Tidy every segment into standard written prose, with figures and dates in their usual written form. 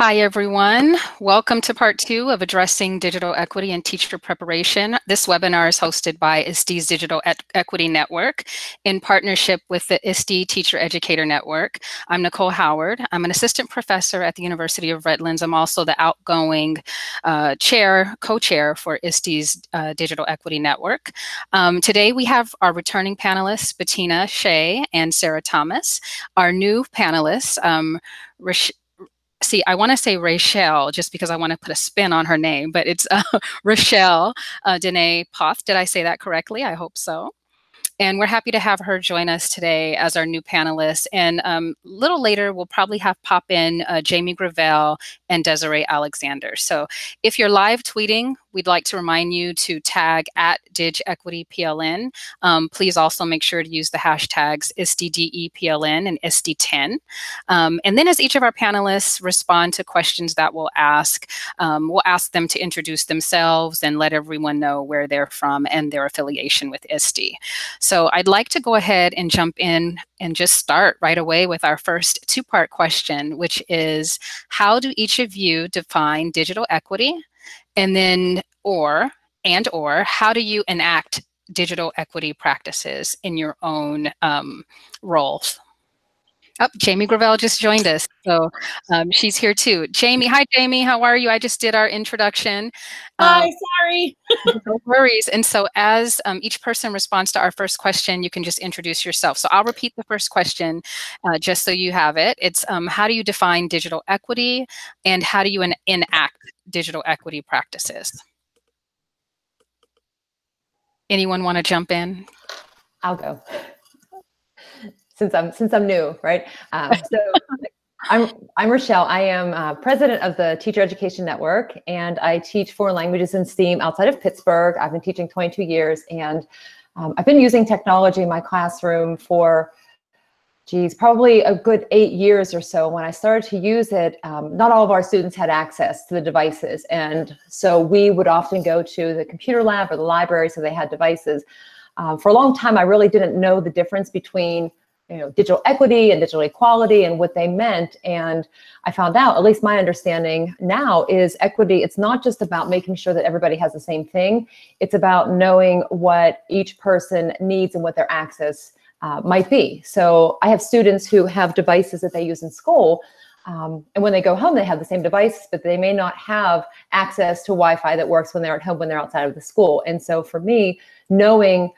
Hi, everyone. Welcome to part 2 of Addressing Digital Equity and Teacher Preparation. This webinar is hosted by ISTE's Digital Equity Network in partnership with the ISTE Teacher Educator Network. I'm Nicole Howard. I'm an assistant professor at the University of Redlands. I'm also the outgoing co-chair for ISTE's Digital Equity Network. Today we have our returning panelists, Bettina Shea and Sarah Thomas. Our new panelists, I want to say Rachel just because I want to put a spin on her name, but it's Rachel Dene Poth. Did I say that correctly? I hope so. And we're happy to have her join us today as our new panelist. And a little later, we'll probably have pop in Jamie Gravel and Desiree Alexander. So if you're live tweeting, we'd like to remind you to tag at DigEquityPLN. Please also make sure to use the hashtags ISTDEPLN and ISTE10. And then as each of our panelists respond to questions that we'll ask them to introduce themselves and let everyone know where they're from and their affiliation with ISTE. So I'd like to go ahead and jump in and just start right away with our first two-part question, which is, how do each of you define digital equity? And then, or how do you enact digital equity practices in your own roles? Oh, Jamie Gravel just joined us, so she's here too. Jamie, hi Jamie, how are you? I just did our introduction. Hi, sorry. No worries. And so as each person responds to our first question, you can just introduce yourself. So I'll repeat the first question just so you have it. It's how do you define digital equity and how do you enact digital equity practices? Anyone want to jump in? I'll go. Since I'm new, right? So I'm Rochelle. I am president of the Teacher Education Network, and I teach foreign languages and STEAM outside of Pittsburgh. I've been teaching 22 years, and I've been using technology in my classroom for, probably a good 8 years or so. When I started to use it, not all of our students had access to the devices, and so we would often go to the computer lab or the library, so they had devices. For a long time, I really didn't know the difference between digital equity and digital equality and what they meant. And I found out, at least my understanding now, is equity, it's not just about making sure that everybody has the same thing. It's about knowing what each person needs and what their access might be. So I have students who have devices that they use in school. And when they go home, they have the same devices, but they may not have access to Wi-Fi that works when they're at home, when they're outside of the school. And so for me, knowing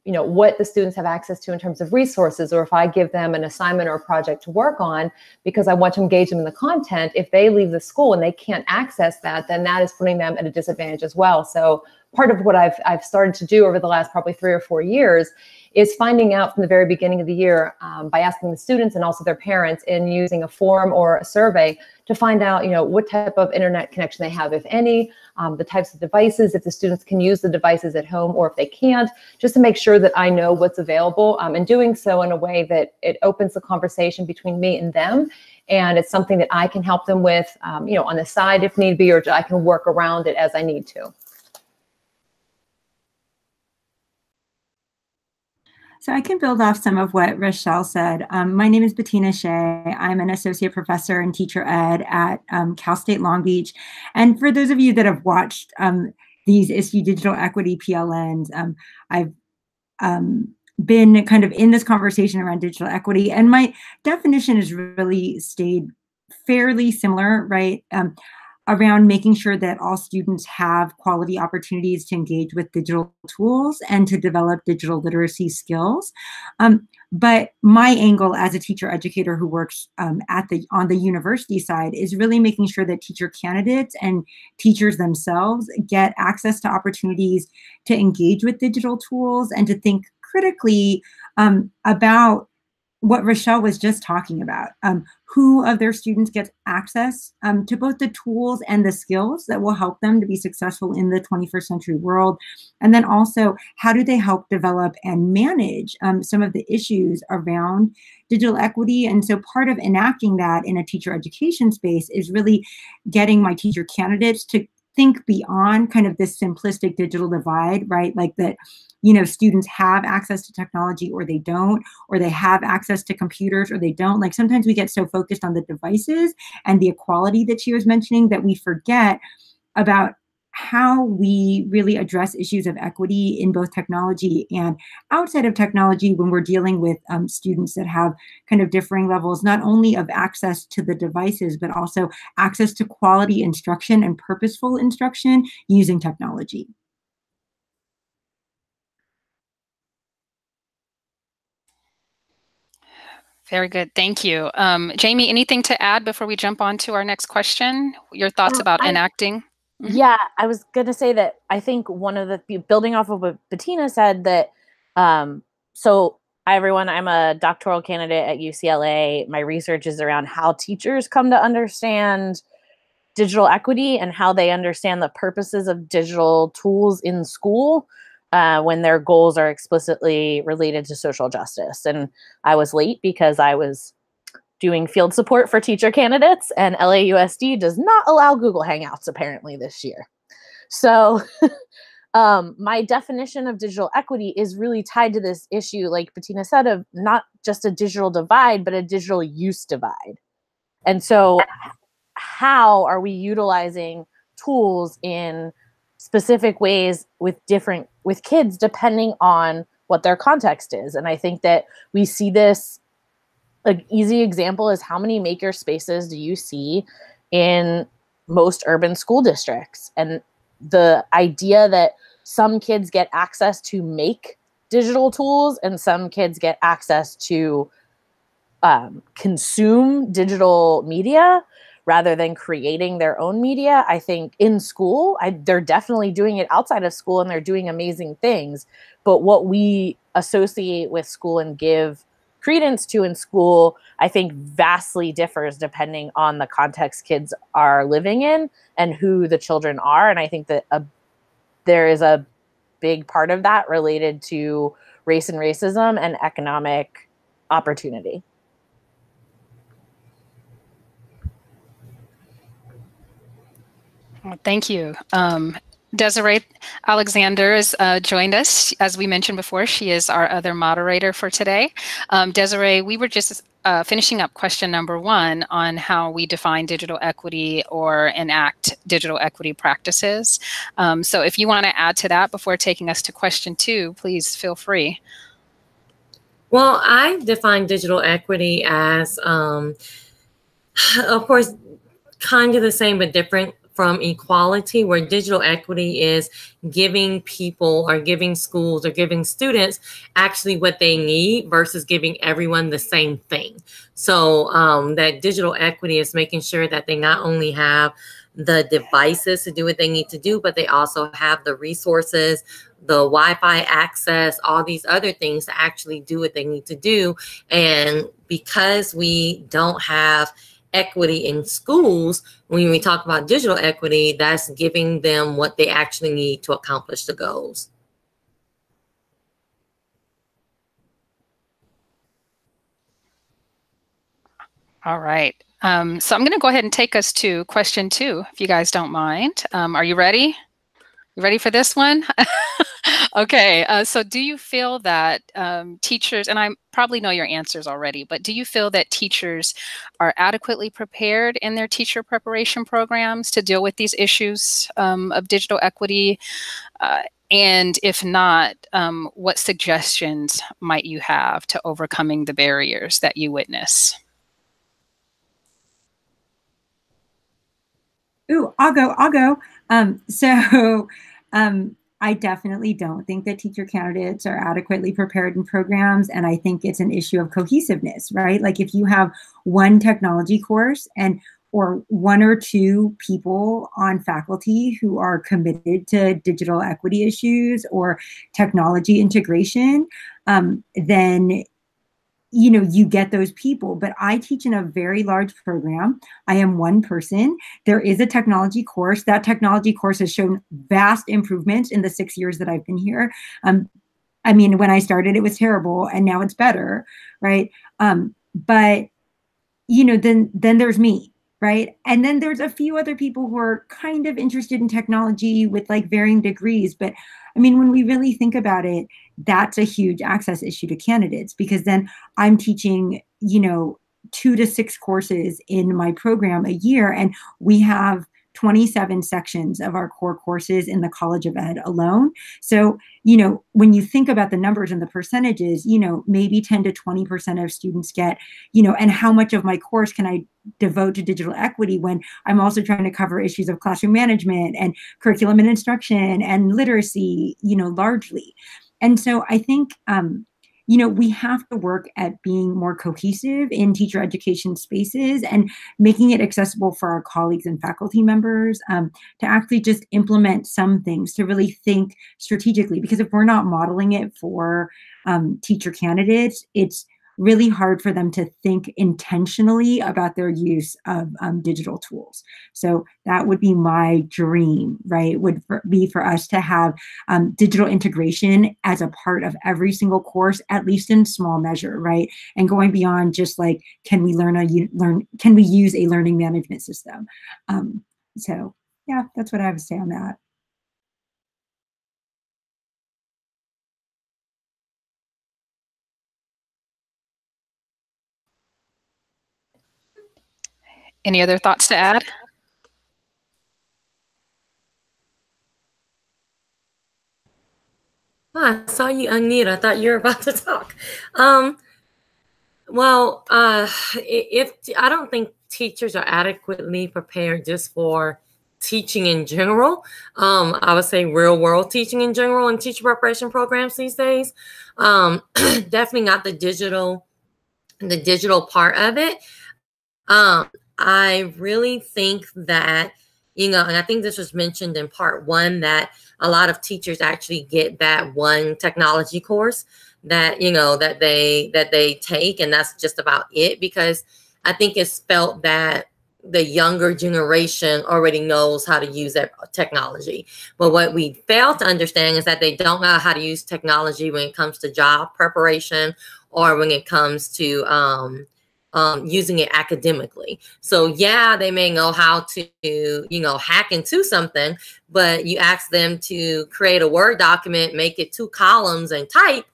what the students have access to in terms of resources, or if I give them an assignment or a project to work on because I want to engage them in the content, if they leave the school and they can't access that, then that is putting them at a disadvantage as well. So part of what I've started to do over the last probably 3 or 4 years is finding out from the very beginning of the year by asking the students and also their parents and using a form or a survey to find out, what type of internet connection they have, if any, the types of devices, if the students can use the devices at home or if they can't, just to make sure that I know what's available, and doing so in a way that it opens the conversation between me and them. And it's something that I can help them with, on the side if need be, or I can work around it as I need to. So I can build off some of what Rochelle said. My name is Bettina Shea. I'm an associate professor in teacher ed at Cal State Long Beach. And for those of you that have watched these ISTE Digital Equity PLNs, I've been kind of in this conversation around digital equity. And my definition has really stayed fairly similar, right? Around making sure that all students have quality opportunities to engage with digital tools and to develop digital literacy skills. But my angle as a teacher educator who works on the university side is really making sure that teacher candidates and teachers themselves get access to opportunities to engage with digital tools and to think critically about what Rochelle was just talking about. Who of their students gets access to both the tools and the skills that will help them to be successful in the 21st century world? And then also, how do they help develop and manage some of the issues around digital equity? And so part of enacting that in a teacher education space is really getting my teacher candidates to think beyond kind of this simplistic digital divide, right? Like that, students have access to technology or they don't, or they have access to computers or they don't. Like sometimes we get so focused on the devices and the equality that she was mentioning that we forget about how we really address issues of equity in both technology and outside of technology when we're dealing with students that have kind of differing levels, not only of access to the devices, but also access to quality instruction and purposeful instruction using technology. Very good. Thank you. Jamie, anything to add before we jump on to our next question? Your thoughts about enacting? Mm-hmm. Yeah, I was going to say that I think one of the, building off of what Bettina said, that, so hi everyone, I'm a doctoral candidate at UCLA. My research is around how teachers come to understand digital equity and how they understand the purposes of digital tools in school when their goals are explicitly related to social justice. And I was late because I was doing field support for teacher candidates, and LAUSD does not allow Google Hangouts apparently this year. So my definition of digital equity is really tied to this issue, like Bettina said, of not just a digital divide, but a digital use divide. And so how are we utilizing tools in specific ways with kids depending on what their context is? And I think that we see this, an easy example is how many maker spaces do you see in most urban school districts? And the idea that some kids get access to make digital tools and some kids get access to consume digital media rather than creating their own media. I think in school, they're definitely doing it outside of school and they're doing amazing things. But what we associate with school and give credence to in school, I think vastly differs depending on the context kids are living in and who the children are. And I think that there is a big part of that related to race and racism and economic opportunity. Well, thank you. Desiree Alexander has joined us. As we mentioned before, she is our other moderator for today. Desiree, we were just finishing up question number 1 on how we define digital equity or enact digital equity practices. So if you want to add to that before taking us to question 2, please feel free. Well, I define digital equity as, of course, kind of the same but different from equality, where digital equity is giving people or giving schools or giving students actually what they need versus giving everyone the same thing. So that digital equity is making sure that they not only have the devices to do what they need to do, but they also have the resources, the Wi-Fi access, all these other things to actually do what they need to do. And because we don't have equity in schools, when we talk about digital equity, that's giving them what they actually need to accomplish the goals. All right. So I'm going to go ahead and take us to question 2, if you guys don't mind. Are you ready? You ready for this one? Okay. So do you feel that teachers, and I probably know your answers already, but do you feel that teachers are adequately prepared in their teacher preparation programs to deal with these issues of digital equity? And if not, what suggestions might you have to overcoming the barriers that you witness? Ooh, I'll go. I definitely don't think that teacher candidates are adequately prepared in programs. And I think it's an issue of cohesiveness, right? Like if you have one technology course or 1 or 2 people on faculty who are committed to digital equity issues or technology integration, then you get those people. But I teach in a very large program. I am one person. There is a technology course. That technology course has shown vast improvements in the 6 years that I've been here. I mean, when I started, it was terrible, and now it's better, right? But then there's me, right? And then there's a few other people who are kind of interested in technology with like varying degrees. But I mean, when we really think about it, that's a huge access issue to candidates, because then I'm teaching, 2 to 6 courses in my program a year, and we have 27 sections of our core courses in the College of Ed alone. So, when you think about the numbers and the percentages, maybe 10 to 20% of students get, and how much of my course can I devote to digital equity when I'm also trying to cover issues of classroom management and curriculum and instruction and literacy, largely. And so I think, we have to work at being more cohesive in teacher education spaces and making it accessible for our colleagues and faculty members, to actually just implement some things, to really think strategically. Because if we're not modeling it for teacher candidates, it's really hard for them to think intentionally about their use of digital tools. So that would be my dream, right? Be for us to have digital integration as a part of every single course, at least in small measure, right? And going beyond just like, can we use a learning management system? So yeah, that's what I have to say on that. Any other thoughts to add? Oh, I saw you unmute. I thought you were about to talk. If I don't think teachers are adequately prepared just for teaching in general. I would say real world teaching in general and teacher preparation programs these days. Definitely not the digital part of it. I really think that, and I think this was mentioned in part 1, that a lot of teachers actually get that one technology course that, that they take, and that's just about it, because I think it's felt that the younger generation already knows how to use that technology. But what we fail to understand is that they don't know how to use technology when it comes to job preparation or when it comes to using it academically. So yeah, they may know how to, hack into something, but you ask them to create a Word document, make it 2 columns and type,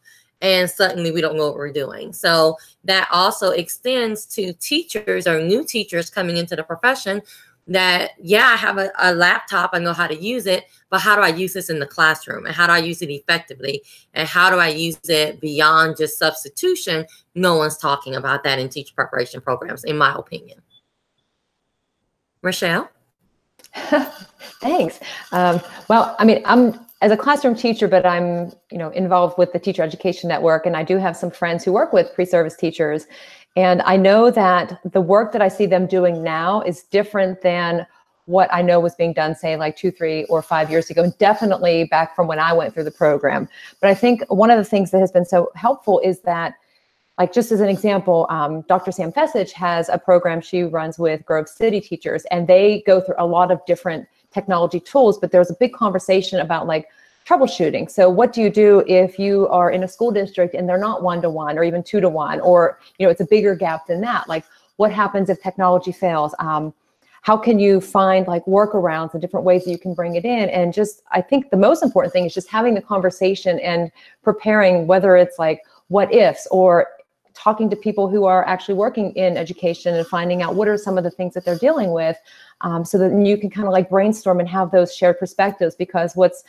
and suddenly we don't know what we're doing. So that also extends to teachers or new teachers coming into the profession that, yeah, I have a laptop, I know how to use it, but how do I use this in the classroom? And how do I use it effectively? And how do I use it beyond just substitution? No one's talking about that in teacher preparation programs, in my opinion. Rochelle? Thanks. Well, I mean, I'm as a classroom teacher, but I'm, involved with the Teacher Education Network, and I do have some friends who work with pre-service teachers. And I know that the work that I see them doing now is different than what I know was being done, say, like 2, 3, or 5 years ago, and definitely back from when I went through the program. But I think one of the things that has been so helpful is that, like, just as an example, Dr. Sam Fessich has a program she runs with Grove City teachers, and they go through a lot of different technology tools, but there's a big conversation about like troubleshooting. So what do you do if you are in a school district and they're not 1-to-1 or even 2-to-1, or, it's a bigger gap than that? Like, what happens if technology fails? How can you find like workarounds and different ways that you can bring it in? And just, I think the most important thing is just having the conversation and preparing, whether it's like what ifs or talking to people who are actually working in education and finding out what are some of the things that they're dealing with, so that you can kind of like brainstorm and have those shared perspectives, because what's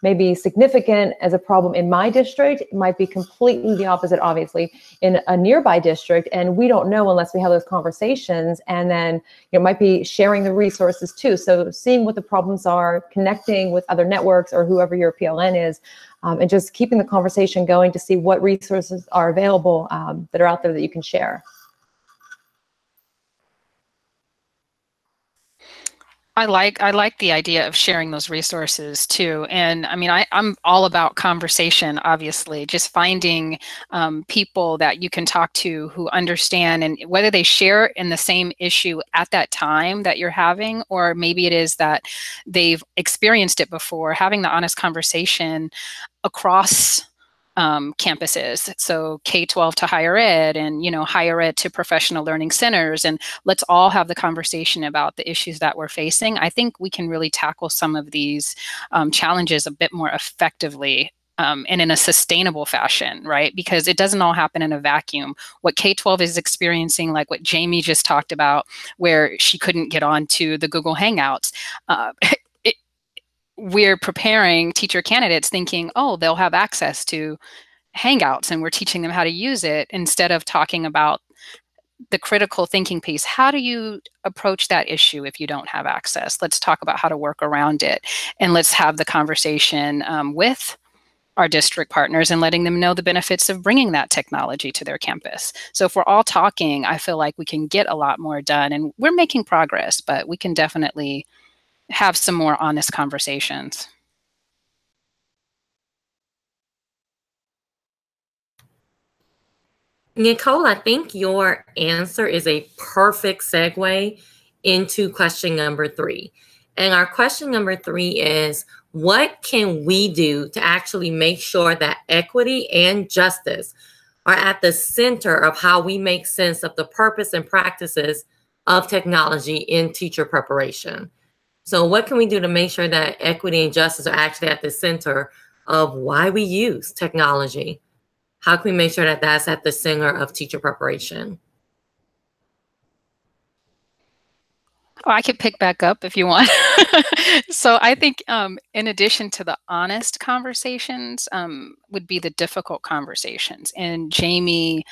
maybe significant as a problem in my district might be completely the opposite, obviously, in a nearby district. And we don't know unless we have those conversations. And then it might be sharing the resources too. So seeing what the problems are, connecting with other networks or whoever your PLN is, and just keeping the conversation going to see what resources are available that are out there that you can share. I like the idea of sharing those resources too. And I mean, I'm all about conversation, obviously, just finding people that you can talk to who understand, and whether they share in the same issue at that time that you're having, or maybe it is that they've experienced it before, having the honest conversation across campuses. So K-12 to higher ed, and higher ed to professional learning centers, and let's all have the conversation about the issues that we're facing. I think we can really tackle some of these challenges a bit more effectively. And in a sustainable fashion, right? Because it doesn't all happen in a vacuum. What K-12 is experiencing, like what Jamie just talked about, where she couldn't get onto the Google Hangouts, we're preparing teacher candidates thinking, oh, they'll have access to Hangouts, and we're teaching them how to use it, instead of talking about the critical thinking piece. How do you approach that issue if you don't have access? Let's talk about how to work around it, and let's have the conversation with our district partners and letting them know the benefits of bringing that technology to their campus. So if we're all talking, I feel like we can get a lot more done, and we're making progress, but we can definitely have some more honest conversations. Nicole, I think your answer is a perfect segue into question number 3. And our question number 3 is, what can we do to actually make sure that equity and justice are at the center of how we make sense of the purpose and practices of technology in teacher preparation? So what can we do to make sure that equity and justice are actually at the center of why we use technology? How can we make sure that that's at the center of teacher preparation? Oh, I could pick back up if you want. So I think in addition to the honest conversations would be the difficult conversations. And Jamie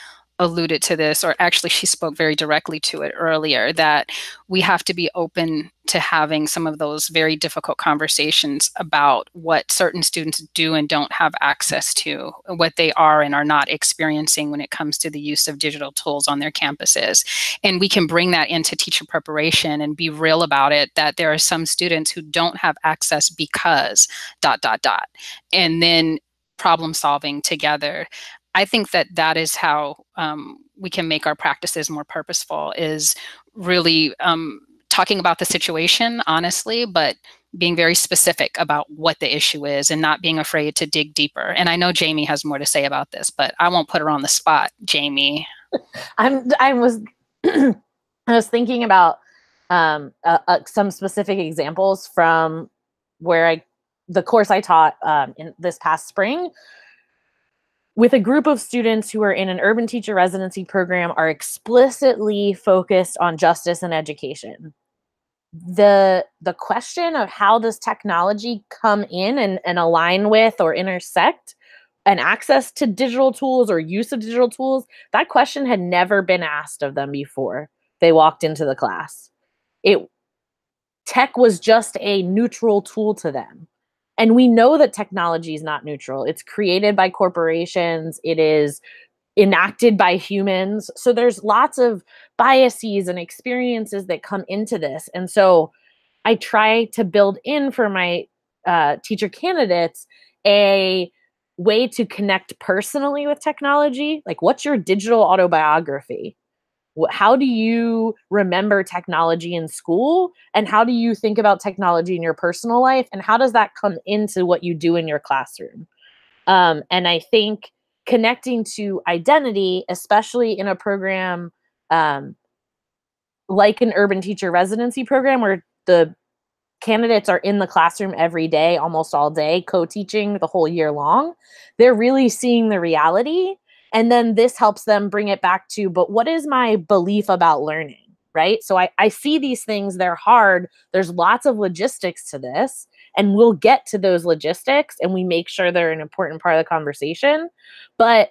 alluded to this, or actually she spoke very directly to it earlier, that we have to be open to having some of those very difficult conversations about what certain students do and don't have access to, what they are and are not experiencing when it comes to the use of digital tools on their campuses. And we can bring that into teacher preparation and be real about it, that there are some students who don't have access because ... and then problem solving together. I think that that is how we can make our practices more purposeful, is really talking about the situation honestly, but being very specific about what the issue is and not being afraid to dig deeper. And I know Jamie has more to say about this, but I won't put her on the spot. Jamie. I was thinking about some specific examples from where the course I taught in this past spring, with a group of students who are in an urban teacher residency program, are explicitly focused on justice and education. The question of how does technology come in and align with or intersect and access to digital tools or use of digital tools, that question had never been asked of them before they walked into the class. Tech was just a neutral tool to them. And we know that technology is not neutral. It's created by corporations. It is enacted by humans. So there's lots of biases and experiences that come into this. And so I try to build in for my teacher candidates a way to connect personally with technology. Like, what's your digital autobiography? How do you remember technology in school? And how do you think about technology in your personal life? And how does that come into what you do in your classroom? And I think connecting to identity, especially in a program like an urban teacher residency program, where the candidates are in the classroom every day, almost all day, co-teaching the whole year long, they're really seeing the reality. And then this helps them bring it back to, but what is my belief about learning, right? So I see these things, they're hard. There's lots of logistics to this, and we'll get to those logistics and we make sure they're an important part of the conversation. But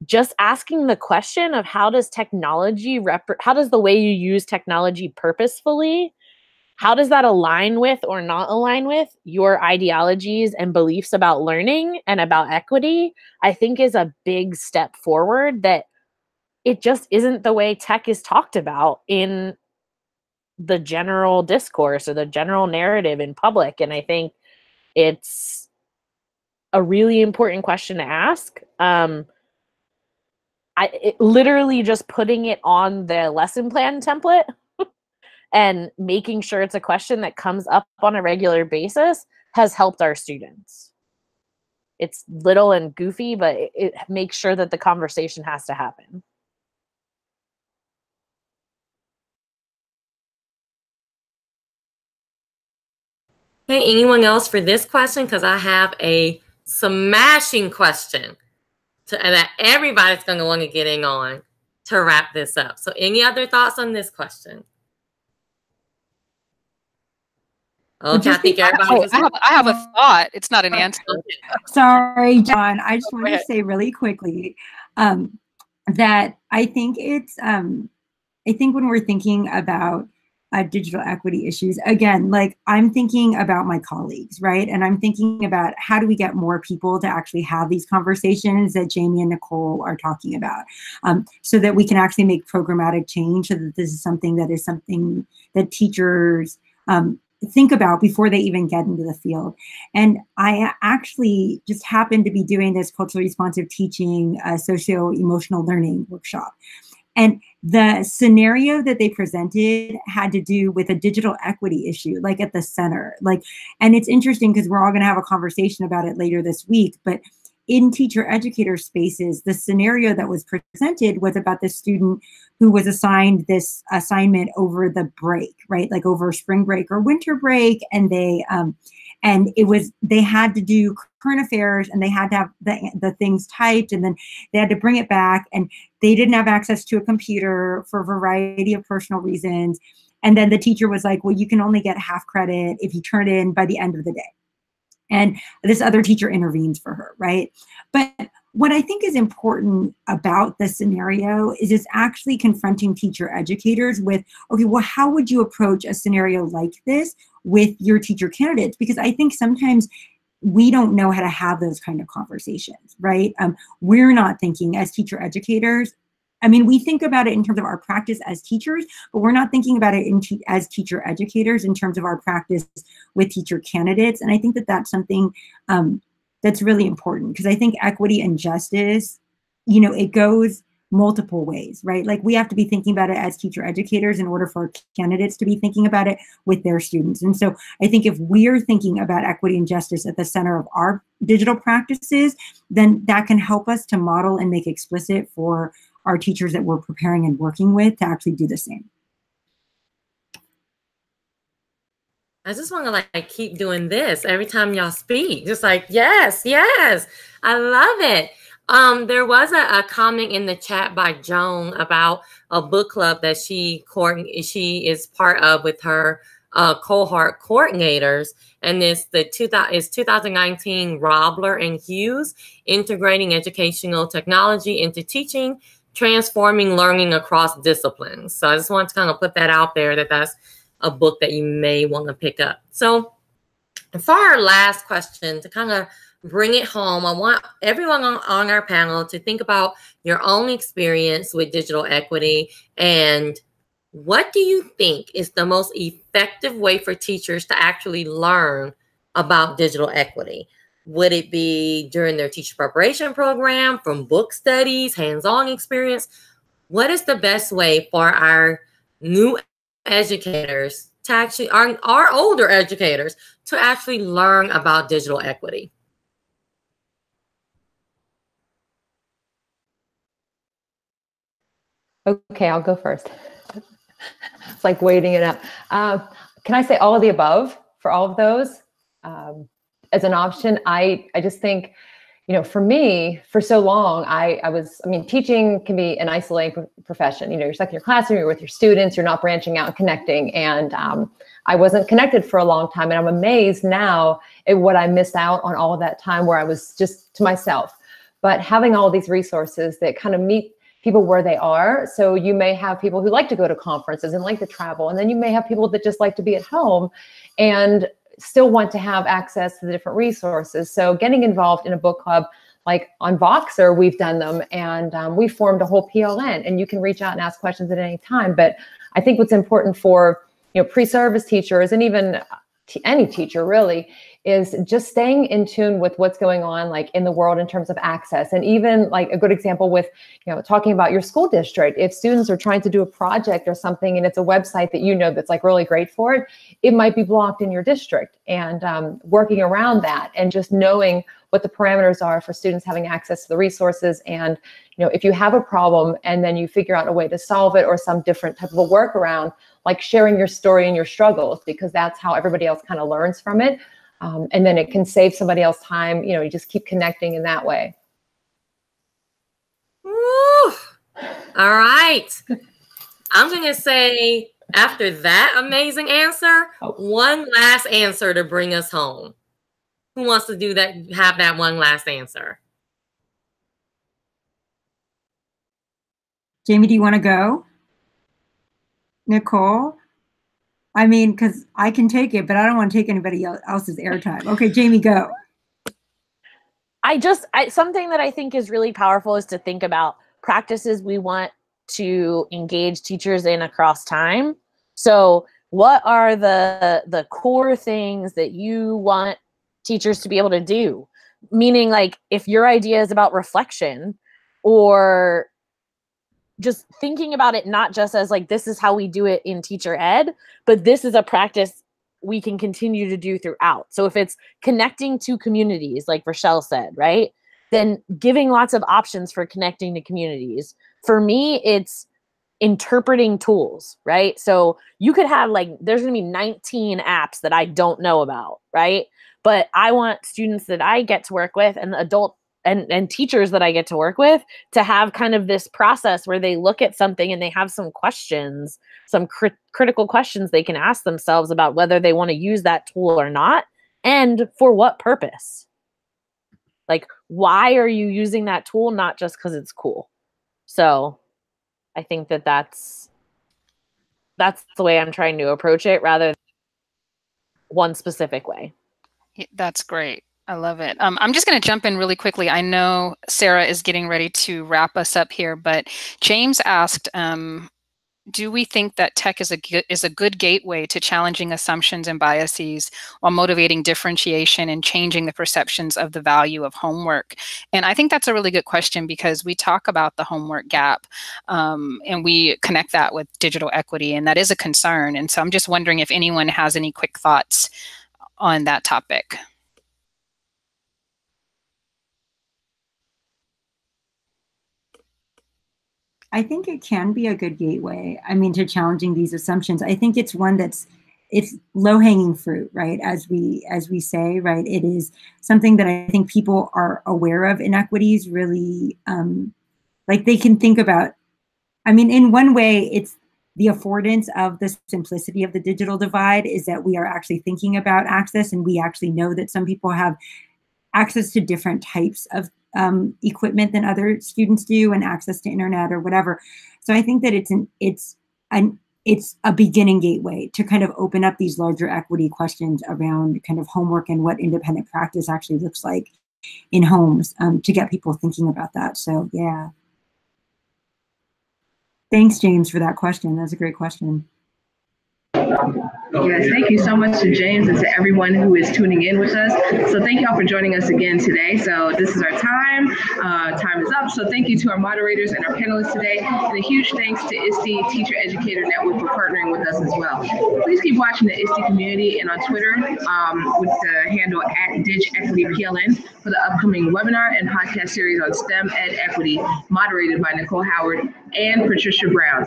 just asking the question of how does the way you use technology purposefully, how does that align with or not align with your ideologies and beliefs about learning and about equity, I think is a big step forward, that it just isn't the way tech is talked about in the general discourse or the general narrative in public. And I think it's a really important question to ask. Literally just putting it on the lesson plan template and making sure it's a question that comes up on a regular basis has helped our students. it's little and goofy, but it makes sure that the conversation has to happen. Hey, anyone else for this question? Because I have a smashing question that everybody's going to want to get in on to wrap this up. So any other thoughts on this question? Okay, I think everybody. I have a thought. It's not an answer. Sorry, John. I just want to say really quickly that I think when we're thinking about digital equity issues, again, like I'm thinking about my colleagues, right? And I'm thinking about how do we get more people to actually have these conversations that Jamie and Nicole are talking about, so that we can actually make programmatic change, so that this is something that teachers think about before they even get into the field. And I actually just happened to be doing this culturally responsive teaching, socio-emotional learning workshop. And the scenario that they presented had to do with a digital equity issue, like at the center. And it's interesting because we're all going to have a conversation about it later this week. But in teacher educator spaces, the scenario that was presented was about the student who was assigned this assignment over the break, right? Like over spring break or winter break. And they had to do current affairs, and they had to have the things typed, and then they had to bring it back, and they didn't have access to a computer for a variety of personal reasons. And then the teacher was like, well, you can only get half credit if you turn it in by the end of the day. And this other teacher intervenes for her, right? But what I think is important about the scenario is it's actually confronting teacher educators with, okay, well, how would you approach a scenario like this with your teacher candidates? Because I think sometimes we don't know how to have those kind of conversations, right? We're not thinking as teacher educators. I mean, we think about it in terms of our practice as teachers, but we're not thinking about it as teacher educators in terms of our practice with teacher candidates. And I think that that's something that's really important, because I think equity and justice, it goes multiple ways, right? Like we have to be thinking about it as teacher educators in order for candidates to be thinking about it with their students. And so I think if we're thinking about equity and justice at the center of our digital practices, then that can help us to model and make explicit for our teachers that we're preparing and working with to actually do the same. I just want to keep doing this every time y'all speak. Just yes, I love it. There was a comment in the chat by Joan about a book club that she is part of with her cohort coordinators, and it's 2019 Robler and Hughes, Integrating Educational Technology into Teaching, Transforming Learning Across Disciplines. So I just want to kind of put that out there, that's a book that you may want to pick up. So for our last question, to kind of bring it home, I want everyone on our panel to think about your own experience with digital equity, and what do you think is the most effective way for teachers to actually learn about digital equity? Would it be during their teacher preparation program, from book studies, hands-on experience? What is the best way for our new educators to actually, our older educators, to actually learn about digital equity? Okay, I'll go first. It's like waiting it out. Can I say all of the above for all of those? As an option, I just think, for me, for so long, teaching can be an isolating profession. You're stuck in your classroom, you're with your students, you're not branching out and connecting. And I wasn't connected for a long time. And I'm amazed now at what I missed out on all of that time where I was just to myself. But having all these resources that kind of meet people where they are. So you may have people who like to go to conferences and like to travel. And then you may have people that just like to be at home and still want to have access to the different resources. So getting involved in a book club, like on Voxer, we've done them, and we formed a whole PLN, and you can reach out and ask questions at any time. But I think what's important for pre-service teachers, and even any teacher really, is just staying in tune with what's going on like in the world in terms of access. And even like a good example with, talking about your school district, if students are trying to do a project or something and it's a website that that's like really great for it, it might be blocked in your district, and working around that and just knowing what the parameters are for students having access to the resources. And, if you have a problem and then you figure out a way to solve it or some different type of a workaround, like sharing your story and your struggles, because that's how everybody else kind of learns from it. And then it can save somebody else time. You just keep connecting in that way. Woo. All right. I'm going to say, after that amazing answer, one last answer to bring us home. Who wants to do that? Have that one last answer? Jamie, do you want to go? Nicole? I mean, because I can take it, but I don't want to take anybody else's airtime. Okay, Jamie, go. Something that I think is really powerful is to think about practices we want to engage teachers in across time. So what are the core things that you want teachers to be able to do? Meaning, like, if your idea is about reflection, or just thinking about it not just as like, this is how we do it in teacher ed, but this is a practice we can continue to do throughout. So if it's connecting to communities, like Rochelle said, right, then giving lots of options for connecting to communities. For me, it's interpreting tools, right? So you could have there's going to be 19 apps that I don't know about, right? But I want students that I get to work with and adult and teachers that I get to work with to have kind of this process where they look at something and they have some questions, some critical questions they can ask themselves about whether they want to use that tool or not, and for what purpose. Like, why are you using that tool? Not just because it's cool. So I think that's the way I'm trying to approach it, rather than one specific way. That's great. I love it. I'm just going to jump in really quickly. I know Sarah is getting ready to wrap us up here, but James asked, do we think that tech is a good gateway to challenging assumptions and biases while motivating differentiation and changing the perceptions of the value of homework? And I think that's a really good question, because we talk about the homework gap, and we connect that with digital equity, and that is a concern. And so I'm just wondering if anyone has any quick thoughts on that topic. I think it can be a good gateway, to challenging these assumptions. I think it's one it's low-hanging fruit, right? As we say, right? It is something that I think people are aware of. Inequities really, they can think about. In one way, it's the affordance of the simplicity of the digital divide is that we are actually thinking about access, and we actually know that some people have access to different types of equipment than other students do, and access to internet or whatever. So I think that it's a beginning gateway to kind of open up these larger equity questions around kind of homework and what independent practice actually looks like in homes, to get people thinking about that. So yeah. Thanks, James, for that question. That's a great question. Yes, thank you so much to James and to everyone who is tuning in with us. So thank y'all for joining us again today. So this is our time. Time is up. So thank you to our moderators and our panelists today. And a huge thanks to ISTE Teacher Educator Network for partnering with us as well. Please keep watching the ISTE community and on Twitter with the handle @DigEquityPLN for the upcoming webinar and podcast series on STEM Ed Equity, moderated by Nicole Howard and Patricia Brown.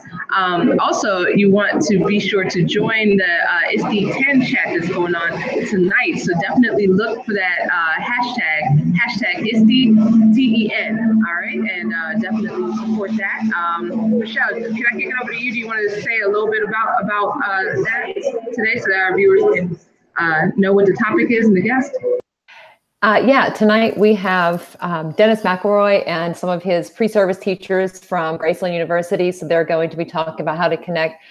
Also, you want to be sure to join the ISTE 10 chat that's going on tonight. So definitely look for that hashtag ISTE TEN. All right, and definitely support that. Michelle, can I kick it over to you? Do you want to say a little bit about that today, so that our viewers can know what the topic is and the guest? Yeah, tonight we have Dennis McElroy and some of his pre-service teachers from Graceland University. So they're going to be talking about how to connect,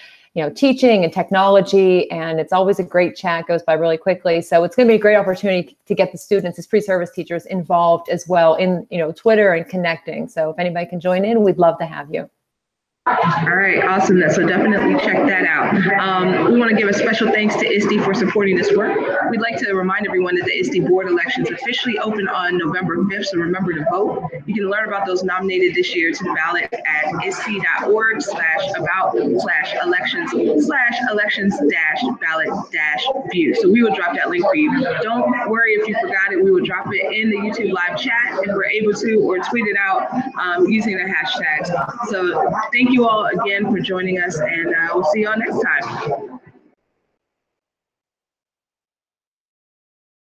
teaching and technology. And it's always a great chat, goes by really quickly. So it's going to be a great opportunity to get the students as pre-service teachers involved as well in, Twitter and connecting. So if anybody can join in, we'd love to have you. All right, awesome. So definitely check that out. We want to give a special thanks to ISTE for supporting this work. We'd like to remind everyone that the ISTE board elections officially open on November 5th, so remember to vote. You can learn about those nominated this year to the ballot at iste.org/about/elections/elections-ballot-view. So we will drop that link for you. Don't worry if you forgot it. We will drop it in the YouTube live chat if we're able to, or tweet it out using the hashtags. So thank you all again for joining us, and we'll see you all next time.